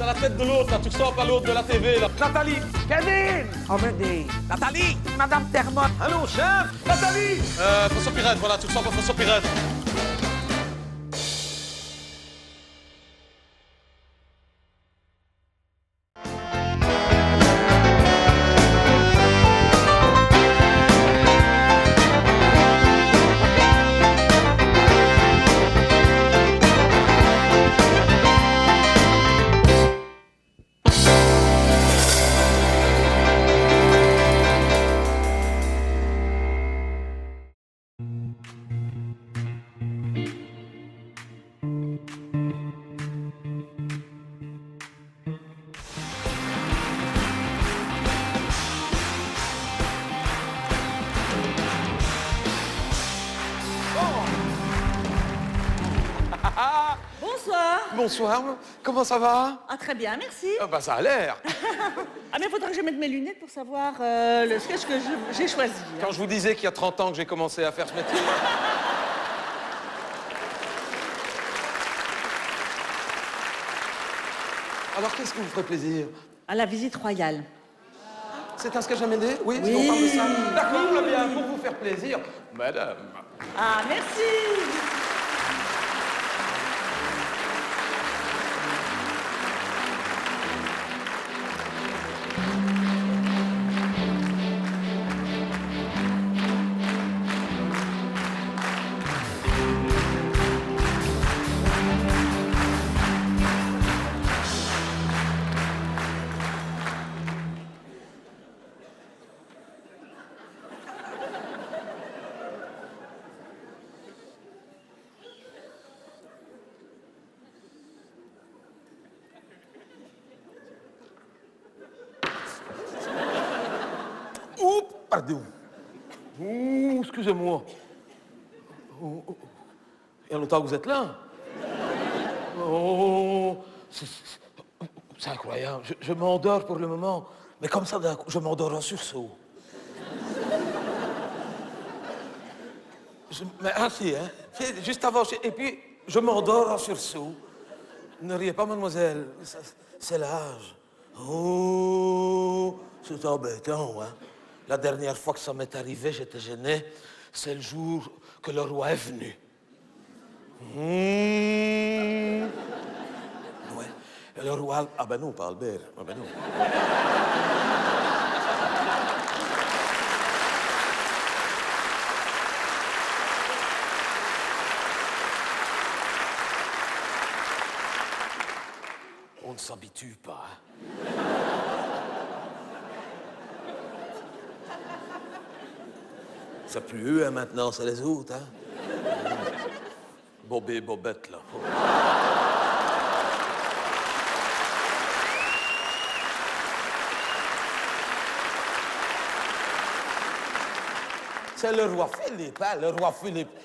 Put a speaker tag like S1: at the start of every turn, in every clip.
S1: t'as la tête de l'autre, là, tu ressembles à l'autre de la TV, là. Nathalie.
S2: Kevin! Amédée!
S1: Nathalie.
S2: Madame Termotte!
S1: Allô, chef. Nathalie. François Pirette, voilà, tu ressembles à François Pirette.
S3: Bonsoir.
S1: Bonsoir, comment ça va?
S3: Ah, très bien, merci.
S1: Ah bah ça a l'air.
S3: Ah, mais il faudrait que je mette mes lunettes pour savoir le sketch que j'ai choisi. hein.
S1: Quand je vous disais qu'il y a 30 ans que j'ai commencé à faire ce métier. Alors, qu'est-ce qui vous ferait plaisir?
S3: À la visite royale.
S1: C'est un sketch à m'aider? Oui,
S3: Oui.
S1: on parle de ça. D'accord, très bien, pour vous faire plaisir. Madame.
S3: Ah, merci.
S1: Oups, pardon. Ouh, excusez-moi. Il y a longtemps que vous êtes là? Oh, c'est incroyable. Je m'endors pour le moment. Mais comme ça, d'un coup, je m'endors en sursaut. Mais ainsi, hein. Juste avant, et puis je m'endors en sursaut. Ne riez pas, mademoiselle. C'est l'âge. Oh, c'est embêtant, hein. La dernière fois que ça m'est arrivé, j'étais gêné. C'est le jour que le roi est venu. Ouais. Et le roi... Ah ben non, pas Albert. Ah ben non. On ne s'habitue pas, hein. C'est plus eux, hein, maintenant, c'est les autres, hein. Bobé, Bobette, là. C'est le roi Philippe, hein, le roi Philippe.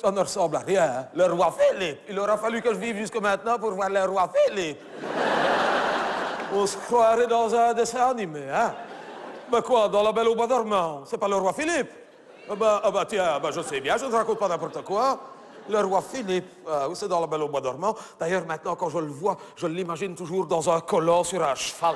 S1: Ça ne ressemble à rien, hein. Le roi Philippe. Il aura fallu que je vive jusque maintenant pour voir le roi Philippe. On se croirait dans un dessin animé, hein. Ben quoi, dans La Belle au Bois dormant? C'est pas le roi Philippe? Tiens, je sais bien, je ne raconte pas n'importe quoi. Le roi Philippe, oui, c'est dans La Belle au Bois dormant. D'ailleurs, maintenant, quand je le vois, je l'imagine toujours dans un collant sur un cheval.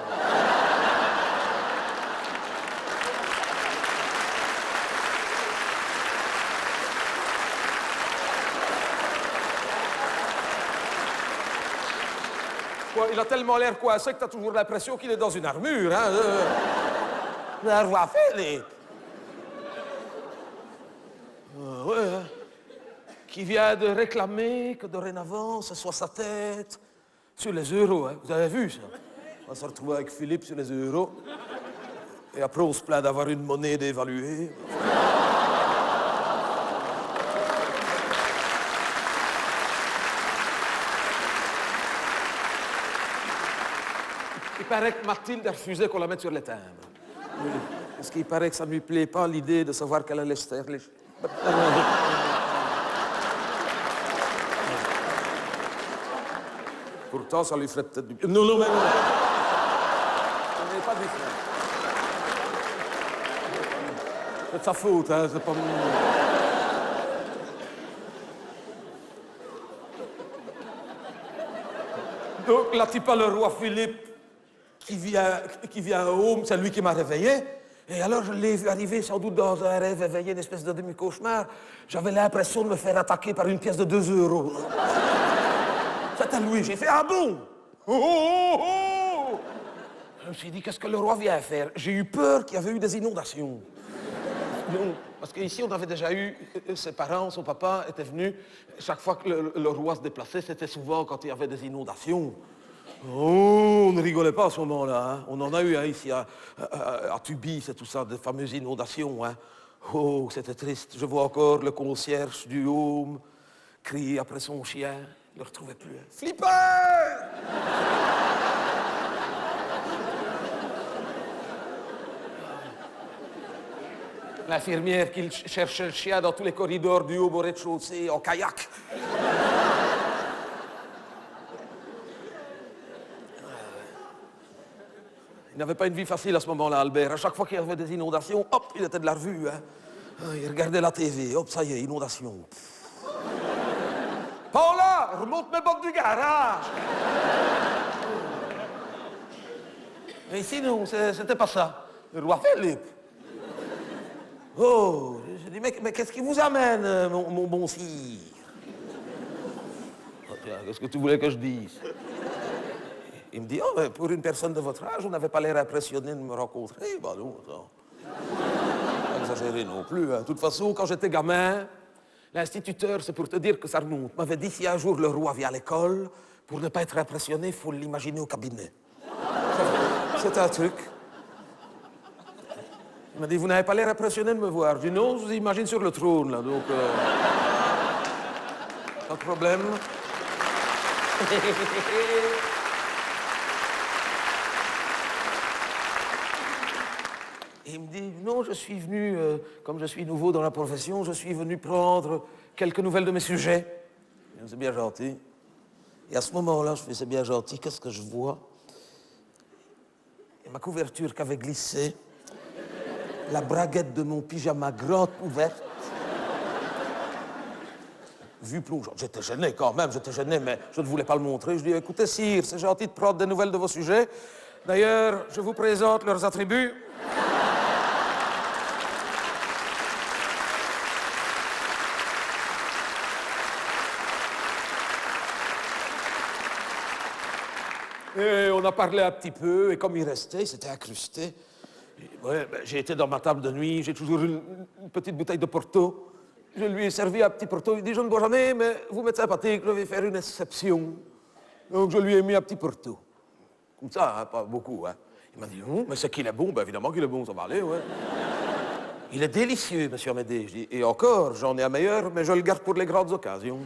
S1: Quoi, il a tellement l'air coincé que t'as toujours l'impression qu'il est dans une armure, hein. Le roi Philippe. Ouais, hein. Qui vient de réclamer que dorénavant, ce soit sa tête sur les euros, hein. Vous avez vu ça? On se retrouve avec Philippe sur les euros. Et après, on se plaint d'avoir une monnaie dévaluée. Il paraît que Mathilde a refusé qu'on la mette sur les timbres. Oui. Parce qu'il paraît que ça ne lui plaît pas l'idée de savoir qu'elle allait se faire les... Pourtant, ça lui ferait peut-être du bien. Non, non, mais non. Ça n'est pas du tout. C'est de sa faute, hein, c'est pas... Donc, là, tu pas le roi Philippe qui vient home, c'est lui qui m'a réveillé. Et alors, je l'ai vu arriver sans doute dans un rêve éveillé, une espèce de demi-cauchemar. J'avais l'impression de me faire attaquer par une pièce de 2 euros. C'était lui. J'ai fait, ah bon? Oh, oh, oh. Je me suis dit, qu'est-ce que le roi vient faire? J'ai eu peur qu'il y avait eu des inondations. Non, parce qu'ici, on avait déjà eu, ses parents, son papa était venu. Chaque fois que le roi se déplaçait, c'était souvent quand il y avait des inondations. Oh, on ne rigolait pas à ce moment-là. Hein. On en a eu hein, ici à Tubi, c'est tout ça, des fameuses inondations. Hein. Oh, c'était triste. Je vois encore le concierge du home crier après son chien. Il ne le retrouvait plus. Hein. Flipper! L'infirmière qui cherchait le chien dans tous les corridors du home au rez-de-chaussée en kayak. Il n'avait pas une vie facile à ce moment-là, Albert. À chaque fois qu'il y avait des inondations, hop, il était de la revue. Hein. Il regardait la TV, hop, ça y est, inondation. Paula, remonte mes bottes du garage. Mais ici, non, c'était pas ça. Le roi Philippe. Oh, je dis, mais qu'est-ce qui vous amène, mon bon sire? Oh, tiens, qu'est-ce que tu voulais que je dise? Il me dit, oh, mais pour une personne de votre âge, vous n'avez pas l'air impressionné de me rencontrer. Bah non, attends. Pas exagéré non plus. Hein. De toute façon, quand j'étais gamin, l'instituteur, c'est pour te dire que ça remonte, m'avait dit, si un jour le roi vient à l'école, pour ne pas être impressionné, il faut l'imaginer au cabinet. C'est un truc. Il m'a dit, vous n'avez pas l'air impressionné de me voir. Je dis, non, je vous imagine sur le trône, là, donc... Pas de problème. Et il me dit, non, je suis venu, comme je suis nouveau dans la profession, je suis venu prendre quelques nouvelles de mes sujets. C'est bien gentil. Et à ce moment-là, je fais, c'est bien gentil, qu'est-ce que je vois? Et ma couverture qui avait glissé, la braguette de mon pyjama grande ouverte, vue plongeante. J'étais gêné quand même, mais je ne voulais pas le montrer. Je dis, écoutez, sire, c'est gentil de prendre des nouvelles de vos sujets. D'ailleurs, je vous présente leurs attributs. Et on a parlé un petit peu, et comme il restait, il s'était incrusté. Ouais, ben, j'ai été dans ma table de nuit, j'ai toujours une petite bouteille de Porto. Je lui ai servi un petit Porto. Il dit, je ne bois jamais, mais vous m'êtes sympathique, je vais faire une exception. Donc je lui ai mis un petit Porto. Comme ça, hein, pas beaucoup. Hein. Il m'a dit, mais c'est qu'il est bon. Ben évidemment qu'il est bon, ça va aller, ouais. Il est délicieux, monsieur Amédée. Je dis, et encore, j'en ai un meilleur, mais je le garde pour les grandes occasions.